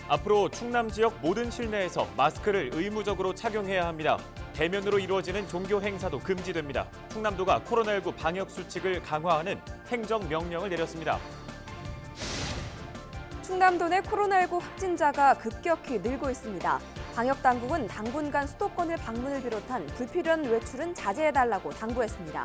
앞으로 충남 지역 모든 실내에서 마스크를 의무적으로 착용해야 합니다. 대면으로 이루어지는 종교 행사도 금지됩니다. 충남도가 코로나19 방역 수칙을 강화하는 행정명령을 내렸습니다. 충남도 내 코로나19 확진자가 급격히 늘고 있습니다. 방역당국은 당분간 수도권을 방문을 비롯한 불필요한 외출은 자제해달라고 당부했습니다.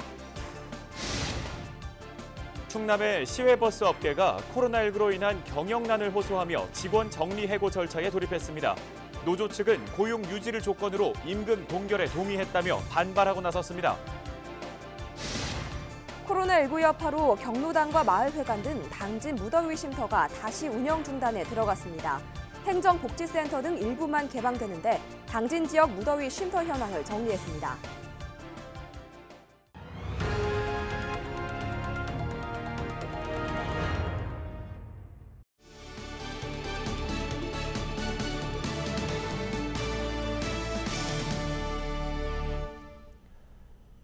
충남의 시외버스 업계가 코로나19로 인한 경영난을 호소하며 직원 정리해고 절차에 돌입했습니다. 노조 측은 고용 유지를 조건으로 임금 동결에 동의했다며 반발하고 나섰습니다. 코로나19 여파로 경로당과 마을회관 등 당진 무더위 쉼터가 다시 운영 중단에 들어갔습니다. 행정복지센터 등 일부만 개방되는데 당진 지역 무더위 쉼터 현황을 정리했습니다.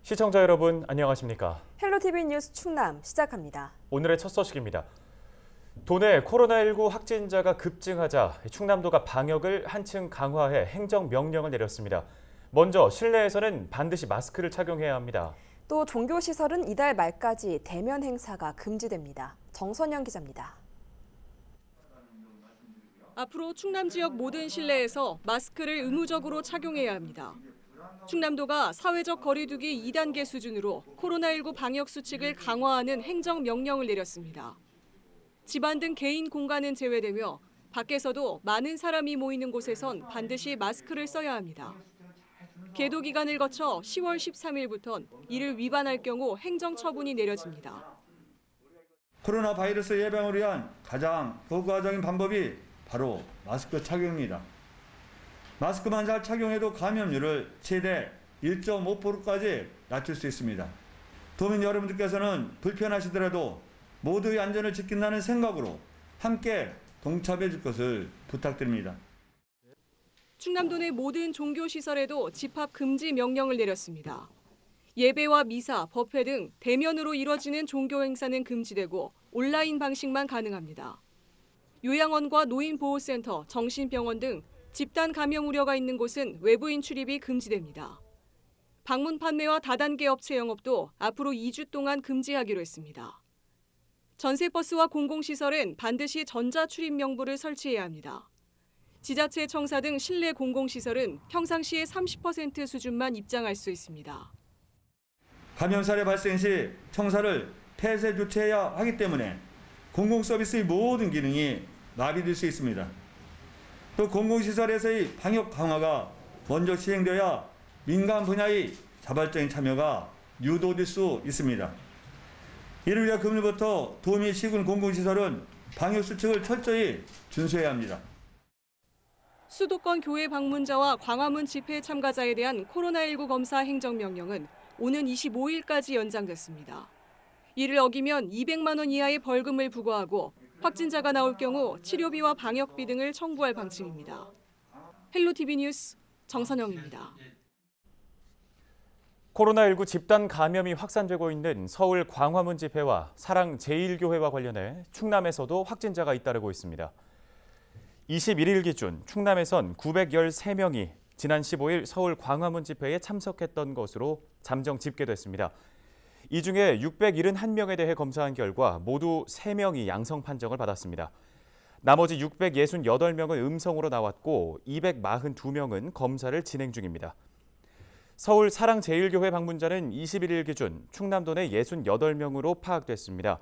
시청자 여러분, 안녕하십니까? 헬로티비 뉴스 충남 시작합니다. 오늘의 첫 소식입니다. 도내 코로나19 확진자가 급증하자 충남도가 방역을 한층 강화해 행정명령을 내렸습니다. 먼저 실내에서는 반드시 마스크를 착용해야 합니다. 또 종교시설은 이달 말까지 대면 행사가 금지됩니다. 정선영 기자입니다. 앞으로 충남 지역 모든 실내에서 마스크를 의무적으로 착용해야 합니다. 충남도가 사회적 거리두기 2단계 수준으로 코로나19 방역 수칙을 강화하는 행정명령을 내렸습니다. 집안 등 개인 공간은 제외되며 밖에서도 많은 사람이 모이는 곳에선 반드시 마스크를 써야 합니다. 계도 기간을 거쳐 10월 13일부터 이를 위반할 경우 행정처분이 내려집니다. 코로나 바이러스 예방을 위한 가장 효과적인 방법이 바로 마스크 착용입니다. 마스크만 잘 착용해도 감염률을 최대 1.5%까지 낮출 수 있습니다. 도민 여러분들께서는 불편하시더라도 모두의 안전을 지킨다는 생각으로 함께 동참해 줄 것을 부탁드립니다. 충남도 내 모든 종교시설에도 집합 금지 명령을 내렸습니다. 예배와 미사, 법회 등 대면으로 이뤄지는 종교 행사는 금지되고 온라인 방식만 가능합니다. 요양원과 노인보호센터, 정신병원 등 집단 감염 우려가 있는 곳은 외부인 출입이 금지됩니다. 방문 판매와 다단계 업체 영업도 앞으로 2주 동안 금지하기로 했습니다. 전세버스와 공공시설엔 반드시 전자출입 명부를 설치해야 합니다. 지자체 청사 등 실내 공공시설은 평상시의 30% 수준만 입장할 수 있습니다. 감염 사례 발생 시 청사를 폐쇄 조치해야 하기 때문에 공공서비스의 모든 기능이 마비될 수 있습니다. 또 공공시설에서의 방역 강화가 먼저 시행되어야 민간 분야의 자발적인 참여가 유도될 수 있습니다. 이를 위해 금일부터 도 및 시군 공공시설은 방역 수칙을 철저히 준수해야 합니다. 수도권 교회 방문자와 광화문 집회 참가자에 대한 코로나19 검사 행정명령은 오는 25일까지 연장됐습니다. 이를 어기면 200만 원 이하의 벌금을 부과하고 확진자가 나올 경우 치료비와 방역비 등을 청구할 방침입니다. 헬로티비 뉴스 정선영입니다. 코로나19 집단 감염이 확산되고 있는 서울 광화문 집회와 사랑 제1교회와 관련해 충남에서도 확진자가 잇따르고 있습니다. 21일 기준 충남에선 913명이 지난 15일 서울 광화문 집회에 참석했던 것으로 잠정 집계됐습니다. 이 중에 671명에 대해 검사한 결과 모두 3명이 양성 판정을 받았습니다. 나머지 668명은 음성으로 나왔고 242명은 검사를 진행 중입니다. 서울 사랑 제1교회 방문자는 21일 기준 충남도 내 68명으로 파악됐습니다.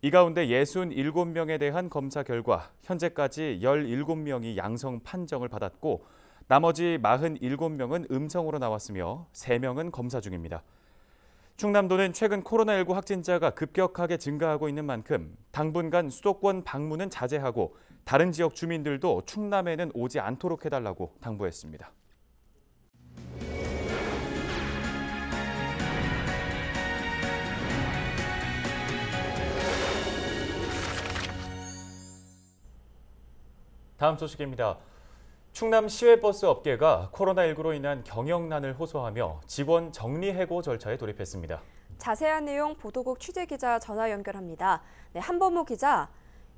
이 가운데 67명에 대한 검사 결과 현재까지 17명이 양성 판정을 받았고 나머지 47명은 음성으로 나왔으며 3명은 검사 중입니다. 충남도는 최근 코로나19 확진자가 급격하게 증가하고 있는 만큼 당분간 수도권 방문은 자제하고 다른 지역 주민들도 충남에는 오지 않도록 해달라고 당부했습니다. 다음 소식입니다. 충남 시외버스 업계가 코로나19로 인한 경영난을 호소하며 직원 정리해고 절차에 돌입했습니다. 자세한 내용 보도국 취재기자 전화 연결합니다. 네, 한범호 기자.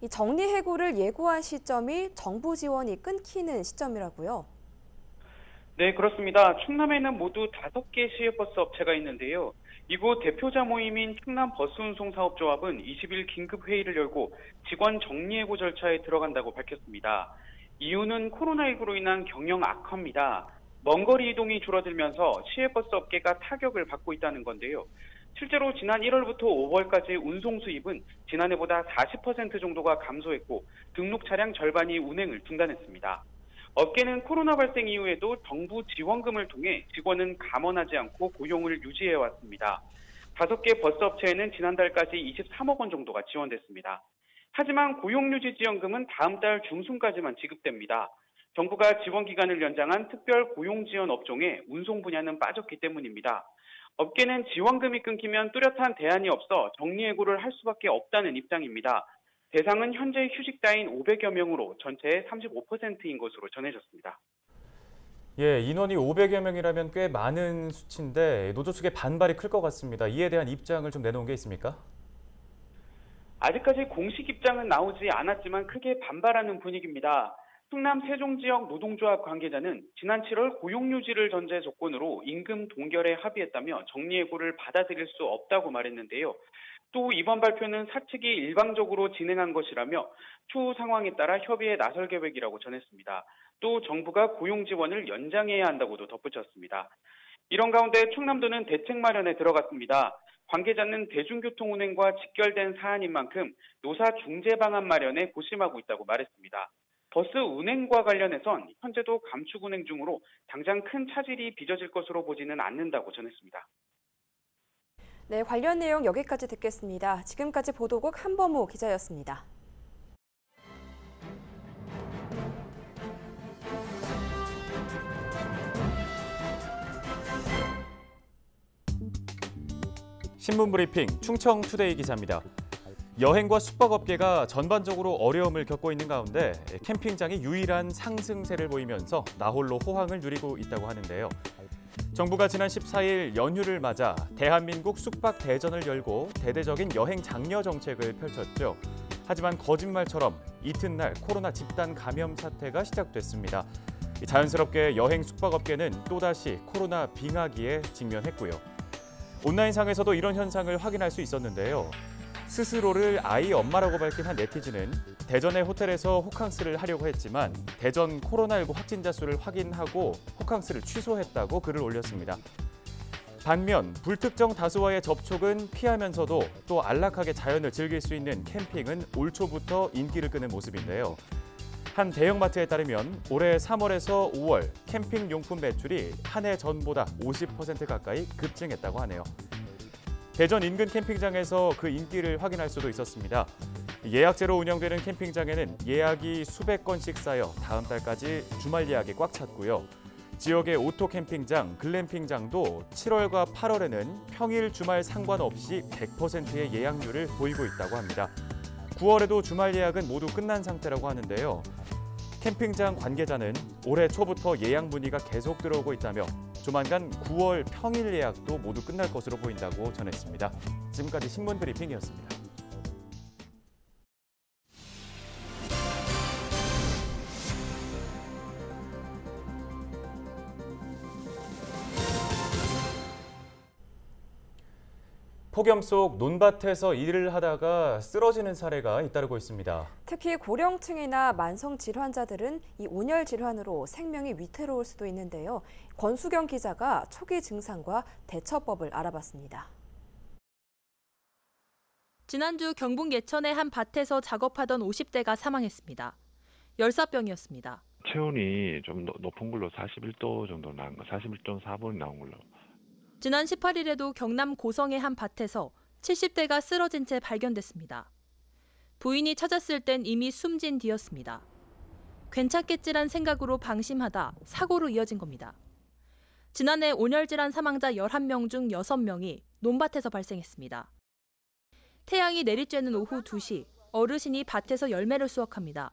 이 정리해고를 예고한 시점이 정부 지원이 끊기는 시점이라고요. 네, 그렇습니다. 충남에는 모두 5개 시외버스 업체가 있는데요. 이곳 대표자 모임인 충남버스운송사업조합은 20일 긴급회의를 열고 직원 정리해고 절차에 들어간다고 밝혔습니다. 이유는 코로나19로 인한 경영 악화입니다. 먼 거리 이동이 줄어들면서 시외버스 업계가 타격을 받고 있다는 건데요. 실제로 지난 1월부터 5월까지 운송 수입은 지난해보다 40% 정도가 감소했고 등록 차량 절반이 운행을 중단했습니다. 업계는 코로나 발생 이후에도 정부 지원금을 통해 직원은 감원하지 않고 고용을 유지해왔습니다. 5개 버스 업체에는 지난달까지 23억 원 정도가 지원됐습니다. 하지만 고용유지 지원금은 다음 달 중순까지만 지급됩니다. 정부가 지원 기간을 연장한 특별 고용지원 업종에 운송 분야는 빠졌기 때문입니다. 업계는 지원금이 끊기면 뚜렷한 대안이 없어 정리해고를 할 수밖에 없다는 입장입니다. 대상은 현재 휴직자인 500여 명으로 전체의 35%인 것으로 전해졌습니다. 예, 인원이 500여 명이라면 꽤 많은 수치인데 노조 측의 반발이 클 것 같습니다. 이에 대한 입장을 좀 내놓은 게 있습니까? 아직까지 공식 입장은 나오지 않았지만 크게 반발하는 분위기입니다. 충남 세종 지역 노동조합 관계자는 지난 7월 고용유지를 전제 조건으로 임금 동결에 합의했다며 정리해고를 받아들일 수 없다고 말했는데요. 또 이번 발표는 사측이 일방적으로 진행한 것이라며 추후 상황에 따라 협의에 나설 계획이라고 전했습니다. 또 정부가 고용 지원을 연장해야 한다고도 덧붙였습니다. 이런 가운데 충남도는 대책 마련에 들어갔습니다. 관계자는 대중교통 운행과 직결된 사안인 만큼 노사 중재 방안 마련에 고심하고 있다고 말했습니다. 버스 운행과 관련해선 현재도 감축 운행 중으로 당장 큰 차질이 빚어질 것으로 보지는 않는다고 전했습니다. 네, 관련 내용 여기까지 듣겠습니다. 지금까지 보도국 한범우 기자였습니다. 신문 브리핑 충청투데이 기자입니다. 여행과 숙박업계가 전반적으로 어려움을 겪고 있는 가운데 캠핑장이 유일한 상승세를 보이면서 나홀로 호황을 누리고 있다고 하는데요. 정부가 지난 14일 연휴를 맞아 대한민국 숙박 대전을 열고 대대적인 여행 장려 정책을 펼쳤죠. 하지만 거짓말처럼 이튿날 코로나 집단 감염 사태가 시작됐습니다. 자연스럽게 여행 숙박업계는 또다시 코로나 빙하기에 직면했고요. 온라인상에서도 이런 현상을 확인할 수 있었는데요. 스스로를 아이 엄마라고 밝힌 한 네티즌은 대전의 호텔에서 호캉스를 하려고 했지만 대전 코로나19 확진자 수를 확인하고 호캉스를 취소했다고 글을 올렸습니다. 반면 불특정 다수와의 접촉은 피하면서도 또 안락하게 자연을 즐길 수 있는 캠핑은 올 초부터 인기를 끄는 모습인데요. 한 대형마트에 따르면 올해 3월에서 5월 캠핑 용품 매출이 한 해 전보다 50% 가까이 급증했다고 하네요. 대전 인근 캠핑장에서 그 인기를 확인할 수도 있었습니다. 예약제로 운영되는 캠핑장에는 예약이 수백 건씩 쌓여 다음 달까지 주말 예약이 꽉 찼고요. 지역의 오토 캠핑장, 글램핑장도 7월과 8월에는 평일 주말 상관없이 100%의 예약률을 보이고 있다고 합니다. 9월에도 주말 예약은 모두 끝난 상태라고 하는데요. 캠핑장 관계자는 올해 초부터 예약 문의가 계속 들어오고 있다며 조만간 9월 평일 예약도 모두 끝날 것으로 보인다고 전했습니다. 지금까지 신문 브리핑이었습니다. 폭염 속 논밭에서 일을 하다가 쓰러지는 사례가 잇따르고 있습니다. 특히 고령층이나 만성 질환자들은 이 온열 질환으로 생명이 위태로울 수도 있는데요. 권수경 기자가 초기 증상과 대처법을 알아봤습니다. 지난주 경북 예천의 한 밭에서 작업하던 50대가 사망했습니다. 열사병이었습니다. 체온이 좀 높은 걸로 41도 정도 나온 거, 41.4분이 나온 걸로. 지난 18일에도 경남 고성의 한 밭에서 70대가 쓰러진 채 발견됐습니다. 부인이 찾았을 땐 이미 숨진 뒤였습니다. 괜찮겠지란 생각으로 방심하다 사고로 이어진 겁니다. 지난해 온열질환 사망자 11명 중 6명이 논밭에서 발생했습니다. 태양이 내리쬐는 오후 2시, 어르신이 밭에서 열매를 수확합니다.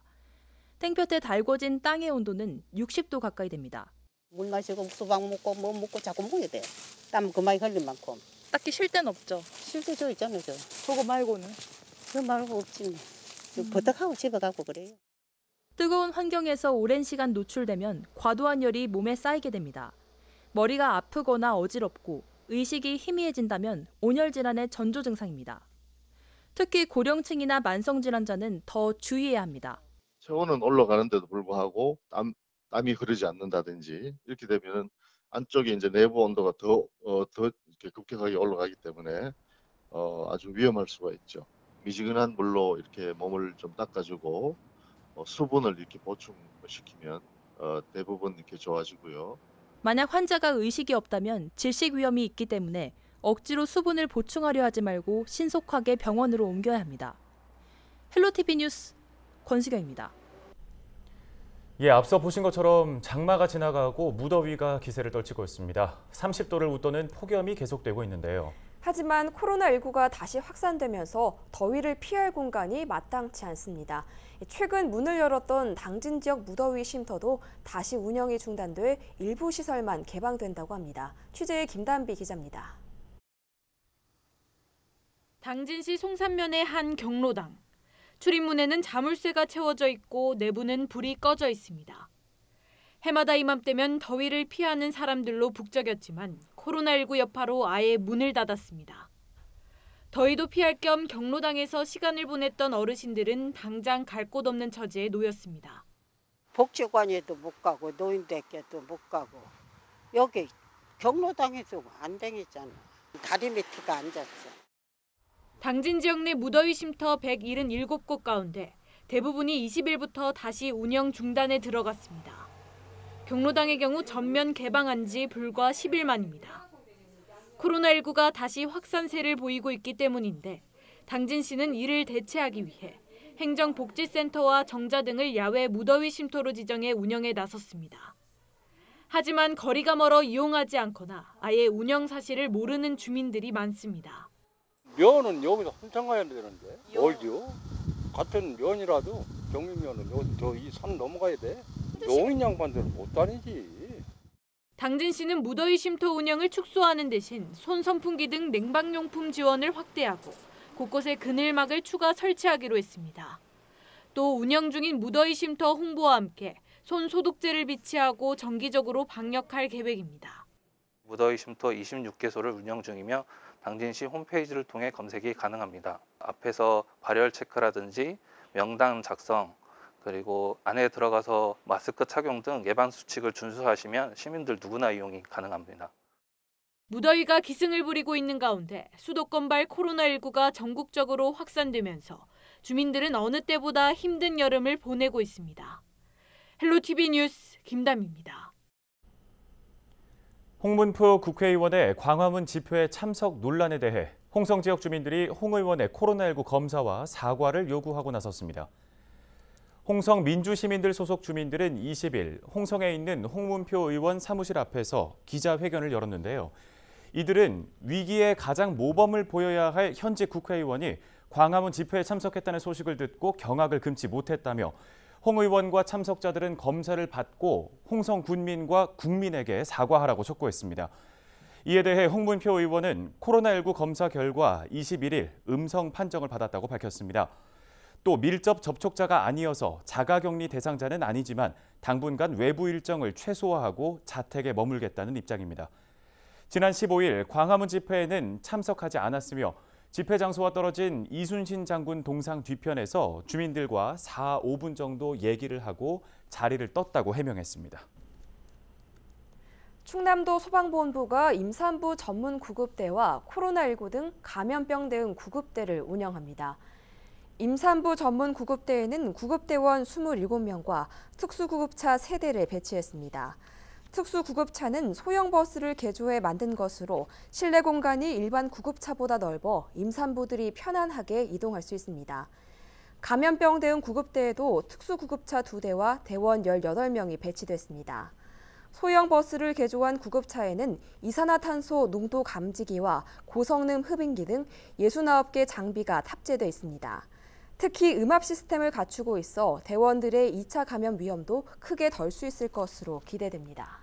땡볕에 달궈진 땅의 온도는 60도 가까이 됩니다. 물 마시고 수박 먹고 뭐 먹고 자꾸 먹어야 돼. 땀 그만이 흘린 만큼. 딱히 쉴 데는 없죠. 쉴 때 저 있잖아요. 저. 저거 말고는? 저 말고 없지. 버덕하고 집에 가고 그래요. 뜨거운 환경에서 오랜 시간 노출되면 과도한 열이 몸에 쌓이게 됩니다. 머리가 아프거나 어지럽고 의식이 희미해진다면 온열 질환의 전조 증상입니다. 특히 고령층이나 만성질환자는 더 주의해야 합니다. 체온은 올라가는데도 불구하고 땀이 흐르지 않는다든지 이렇게 되면 안쪽에 이제 내부 온도가 더 이렇게 급격하게 올라가기 때문에 아주 위험할 수가 있죠. 미지근한 물로 이렇게 몸을 좀 닦아주고 수분을 이렇게 보충시키면 대부분 이렇게 좋아지고요. 만약 환자가 의식이 없다면 질식 위험이 있기 때문에 억지로 수분을 보충하려 하지 말고 신속하게 병원으로 옮겨야 합니다. 헬로티비 뉴스 권수경입니다. 예, 앞서 보신 것처럼 장마가 지나가고 무더위가 기세를 떨치고 있습니다. 30도를 웃도는 폭염이 계속되고 있는데요. 하지만 코로나19가 다시 확산되면서 더위를 피할 공간이 마땅치 않습니다. 최근 문을 열었던 당진 지역 무더위 쉼터도 다시 운영이 중단돼 일부 시설만 개방된다고 합니다. 취재의 김단비 기자입니다. 당진시 송산면의 한 경로당. 출입문에는 자물쇠가 채워져 있고 내부는 불이 꺼져 있습니다. 해마다 이맘때면 더위를 피하는 사람들로 북적였지만 코로나19 여파로 아예 문을 닫았습니다. 더위도 피할 겸 경로당에서 시간을 보냈던 어르신들은 당장 갈 곳 없는 처지에 놓였습니다. 복지관에도 못 가고 노인대학교도 못 가고 여기 경로당에도 안 다녔잖아. 다리 밑에가 앉았어. 당진 지역 내 무더위 쉼터 177곳 가운데 대부분이 20일부터 다시 운영 중단에 들어갔습니다. 경로당의 경우 전면 개방한 지 불과 10일 만입니다. 코로나19가 다시 확산세를 보이고 있기 때문인데 당진시는 이를 대체하기 위해 행정복지센터와 정자 등을 야외 무더위 쉼터로 지정해 운영에 나섰습니다. 하지만 거리가 멀어 이용하지 않거나 아예 운영 사실을 모르는 주민들이 많습니다. 면은 여기서 한참 가야 되는데 멀죠. 같은 면이라도 경민면은 저 이 산 넘어가야 돼. 노인 양반들은 못 다니지. 당진시는 무더위 쉼터 운영을 축소하는 대신 손선풍기 등 냉방용품 지원을 확대하고 곳곳에 그늘막을 추가 설치하기로 했습니다. 또 운영 중인 무더위 쉼터 홍보와 함께 손 소독제를 비치하고 정기적으로 방역할 계획입니다. 무더위 쉼터 26개소를 운영 중이며 당진시 홈페이지를 통해 검색이 가능합니다. 앞에서 발열 체크라든지 명단 작성, 그리고 안에 들어가서 마스크 착용 등 예방 수칙을 준수하시면 시민들 누구나 이용이 가능합니다. 무더위가 기승을 부리고 있는 가운데 수도권발 코로나19가 전국적으로 확산되면서 주민들은 어느 때보다 힘든 여름을 보내고 있습니다. 헬로티비 뉴스 김담입니다. 홍문표 국회의원의 광화문 집회 참석 논란에 대해 홍성 지역 주민들이 홍 의원의 코로나19 검사와 사과를 요구하고 나섰습니다. 홍성 민주시민들 소속 주민들은 20일 홍성에 있는 홍문표 의원 사무실 앞에서 기자회견을 열었는데요. 이들은 위기에 가장 모범을 보여야 할 현직 국회의원이 광화문 집회에 참석했다는 소식을 듣고 경악을 금치 못했다며 홍 의원과 참석자들은 검사를 받고 홍성 군민과 국민에게 사과하라고 촉구했습니다. 이에 대해 홍문표 의원은 코로나19 검사 결과 21일 음성 판정을 받았다고 밝혔습니다. 또 밀접 접촉자가 아니어서 자가격리 대상자는 아니지만 당분간 외부 일정을 최소화하고 자택에 머물겠다는 입장입니다. 지난 15일 광화문 집회에는 참석하지 않았으며 집회 장소와 떨어진 이순신 장군 동상 뒤편에서 주민들과 4, 5분 정도 얘기를 하고 자리를 떴다고 해명했습니다. 충남도 소방본부가 임산부 전문 구급대와 코로나19 등 감염병 대응 구급대를 운영합니다. 임산부 전문 구급대에는 구급대원 27명과 특수구급차 3대를 배치했습니다. 특수구급차는 소형 버스를 개조해 만든 것으로 실내 공간이 일반 구급차보다 넓어 임산부들이 편안하게 이동할 수 있습니다. 감염병 대응 구급대에도 특수구급차 2대와 대원 18명이 배치됐습니다. 소형 버스를 개조한 구급차에는 이산화탄소 농도 감지기와 고성능 흡인기 등 69개 장비가 탑재돼 있습니다. 특히 음압 시스템을 갖추고 있어 대원들의 2차 감염 위험도 크게 덜 수 있을 것으로 기대됩니다.